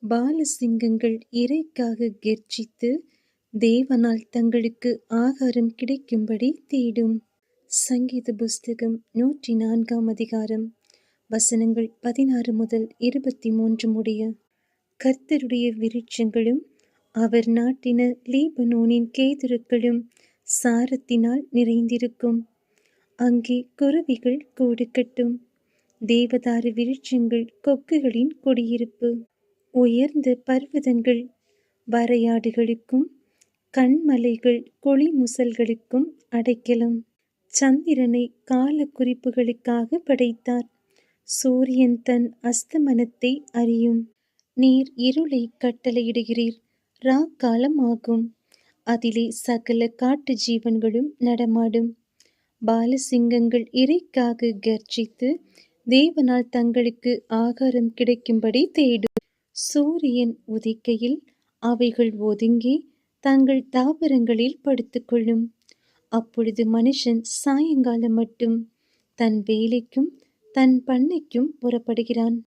பாலசிங்கங்கள் இரைக்காக கெர்ச்சித்து தேவனால் தங்களுக்கு ஆகாரம் கிடைக்கும்படி தேடும். சங்கீத புஸ்தகம் 104 அதிகாரம் வசனங்கள் 16 முதல் 23 முடிய. கர்த்தருடைய விருட்சங்களும் அவர் நாட்டின லீபனோனின் கேதுருக்களும் சாரத்தினால் நிறைந்திருக்கும். அங்கே குருவிகள் கூடு கட்டும். தேவதாரு விருட்சங்கள் கொக்குகளின் குடியிருப்பு. உயர்ந்த பர்வதங்கள் வரையாடுகளுக்கும் கண்மலைகள் கொளிமுசல்களுக்கும் அடைக்கலம். சந்திரனை கால குறிப்புகளுக்காக படைத்தார். சூரியன் தன் அஸ்தமனத்தை அறியும். நீர் இருளை கட்டளையிடுகிறீர், ராக்காலம் ஆகும். அதிலே சகல காட்டு ஜீவன்களும் நடமாடும். பாலசிங்கங்கள் இரைக்காக கர்ஜித்து தேவனால் தங்களுக்கு ஆகாரம் கிடைக்கும்படி தேடும். சூரியன் உதிக்கையில் அவைகள் ஒதுங்கி தங்கள் தாவரங்களில் படுத்துக்கொள்ளும். அப்பொழுது மனுஷன் சாயங்காலம் மட்டும் தன் வேலைக்கும் தன் பண்ணைக்கும் புறப்படுகிறான்.